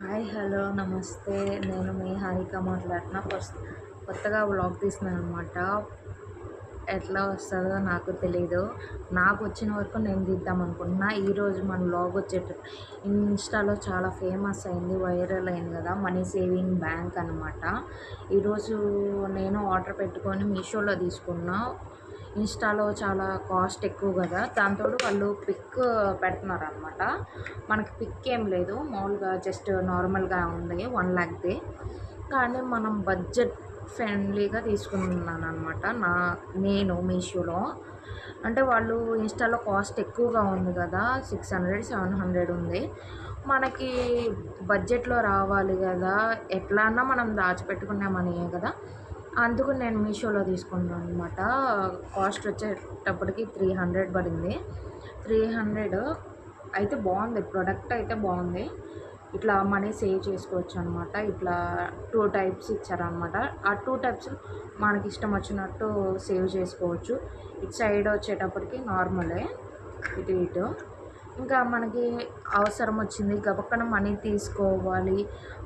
Hi hello నమస్తే. నేను మీ హారిక మాట్లాడుతున్నా. కొత్తగా వ్లాగ్ తీస్తున్నాను అనమాట. ఎట్లా వస్తుందో నాకు తెలీదు. నాకు వచ్చిన వరకు నేను తీద్దాం అనుకుంటున్నా. ఈరోజు మన వ్లాగ్ వచ్చేటట్టు ఇన్స్టాలో చాలా ఫేమస్ అయింది, వైరల్ అయింది కదా, మనీ సేవింగ్ బ్యాంక్ అనమాట. ఈరోజు నేను ఆర్డర్ పెట్టుకొని మీషోలో తీసుకున్నా. ఇన్స్టాలో చాలా కాస్ట్ ఎక్కువ కదా, దాంతో వాళ్ళు పిక్ పెడుతున్నారు అనమాట. మనకి పిక్ ఏం లేదు, మామూలుగా జస్ట్ నార్మల్గా ఉంది 1,00,000ది. కానీ మనం బడ్జెట్ ఫ్రెండ్లీగా తీసుకున్నాను అనమాట. నేను మీషోలో అంటే వాళ్ళు ఇన్స్టాలో కాస్ట్ ఎక్కువగా ఉంది కదా, 600-700 ఉంది. మనకి బడ్జెట్లో రావాలి కదా, ఎట్లా అన్నా మనం దాచిపెట్టుకునే మనీయే కదా, అందుకు నేను మీషోలో తీసుకున్నాను అనమాట. కాస్ట్ వచ్చేటప్పటికి 300 పడింది. 300 అయితే బాగుంది, ప్రోడక్ట్ అయితే బాగుంది. ఇట్లా మనీ సేవ్ చేసుకోవచ్చు అనమాట. ఇట్లా 2 టైప్స్ ఇచ్చారనమాట. ఆ 2 టైప్స్ మనకి ఇష్టం వచ్చినట్టు సేవ్ చేసుకోవచ్చు. ఇటు సైడ్ వచ్చేటప్పటికి నార్మలే, ఇటు ఇంకా మనకి అవసరం వచ్చింది గబక్కన మనీ తీసుకోవాలి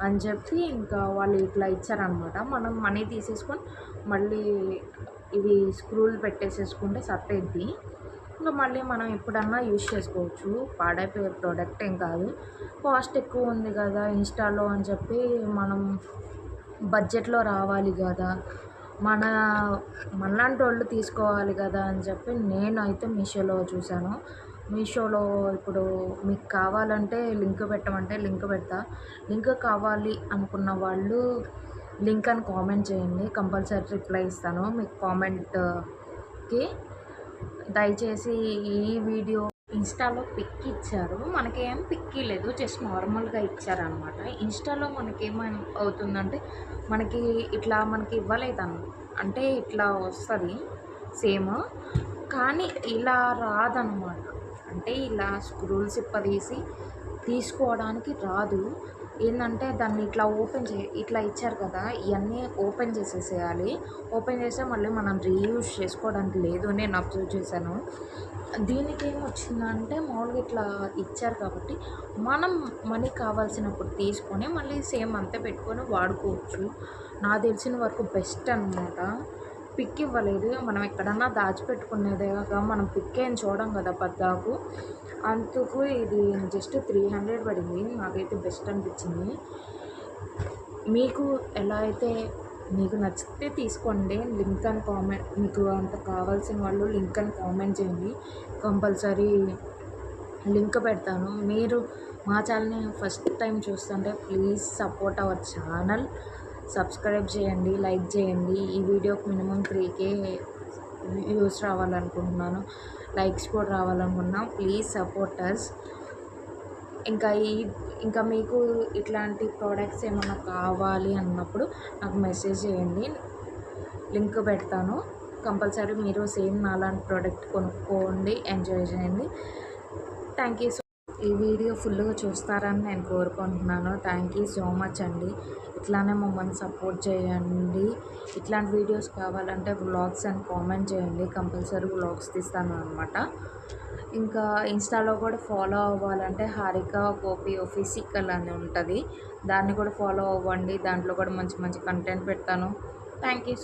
అని చెప్పి ఇంకా వాళ్ళు ఇట్లా ఇచ్చారనమాట. మనం మనీ తీసేసుకొని మళ్ళీ ఇవి స్క్రూలు పెట్టేసేసుకుంటే సరిపోద్ది. ఇంకా మళ్ళీ మనం ఎప్పుడన్నా యూజ్ చేసుకోవచ్చు. పాడైపోయే ప్రోడక్ట్ ఏం కాదు. కాస్ట్ ఎక్కువ ఉంది కదా ఇన్స్టాలో అని చెప్పి మనం బడ్జెట్లో రావాలి కదా, మనలాంటి వాళ్ళు తీసుకోవాలి కదా అని చెప్పి నేనైతే మీషోలో చూశాను. మీషోలో ఇప్పుడు మీకు కావాలంటే లింక్ పెట్టమంటే లింక్ పెడతా. లింక్ కావాలి అనుకున్న వాళ్ళు లింక్ అని కామెంట్ చేయండి, కంపల్సరీ రిప్లై ఇస్తాను మీకు కామెంట్కి. దయచేసి ఈ వీడియో ఇన్స్టాలో పిక్ ఇచ్చారు, మనకేం పిక్ లేదు, జస్ట్ నార్మల్గా ఇచ్చారనమాట. ఇన్స్టాలో మనకేమని అవుతుందంటే మనకి ఇట్లా మనకి ఇవ్వలేదన్న అంటే ఇట్లా వస్తుంది సేమ్, కానీ ఇలా రాదనమాట. అంటే ఇలా స్క్రూల్ సిప్పదీసి తీసుకోవడానికి రాదు. ఏంటంటే దాన్ని ఇట్లా ఇట్లా ఇచ్చారు కదా, ఇవన్నీ ఓపెన్ చేసేసేయాలి. ఓపెన్ చేస్తే మళ్ళీ మనం రీయూజ్ చేసుకోవడానికి లేదు, నేను అబ్జర్వ్ చేశాను. దీనికి ఏమొచ్చిందంటే మామూలుగా ఇట్లా ఇచ్చారు కాబట్టి మనం మనీ కావాల్సినప్పుడు తీసుకొని మళ్ళీ సేమ్ అంతే పెట్టుకొని వాడుకోవచ్చు. నాకు తెలిసిన వరకు బెస్ట్ అనమాట. పిక్ ఇవ్వలేదు, మనం ఎక్కడన్నా దాచిపెట్టుకునేదేగా, మనం పిక్ ఏం చూడం కదా పద్దాకు. అందుకు ఇది జస్ట్ 300 పడింది. నాకైతే బెస్ట్ అనిపించింది. మీకు ఎలా అయితే మీకు నచ్చితే తీసుకోండి. లింక్ అని కామెంట్, మీకు అంత కావాల్సిన వాళ్ళు లింక్ అని కామెంట్ చేయండి, కంపల్సరీ లింక్ పెడతాను. మీరు మా ఛానల్ని ఫస్ట్ టైం చూస్తుంటే please support our channel. Subscribe చేయండి, లైక్ చేయండి. ఈ వీడియోకి మినిమం 3K వ్యూస్ రావాలనుకుంటున్నాను, లైక్స్ కూడా రావాలనుకుంటున్నాను. Please support us. ఇంకా మీకు ఇట్లాంటి ప్రోడక్ట్స్ ఏమైనా కావాలి అన్నప్పుడు నాకు మెసేజ్ చేయండి, లింక్ పెడతాను. కంపల్సరీ మీరు సేమ్ నాలాంటి ప్రోడక్ట్ కొనుక్కోండి, ఎంజాయ్ చేయండి. Thank you. ఈ వీడియో ఫుల్గా చూస్తారని నేను కోరుకుంటున్నాను. థ్యాంక్ యూ సో మచ్ అండి. ఇట్లానే మమ్మల్ని సపోర్ట్ చేయండి. ఇట్లాంటి వీడియోస్ కావాలంటే వ్లాగ్స్ అని కామెంట్ చేయండి, కంపల్సరీ వ్లాగ్స్ తీస్తాను అనమాట. ఇంకా ఇన్స్టాలో కూడా ఫాలో అవ్వాలంటే హారిక గోపి ఫిజికల్ అని ఉంటుంది, దాన్ని కూడా ఫాలో అవ్వండి. దాంట్లో కూడా మంచి మంచి కంటెంట్ పెడతాను. Thank you so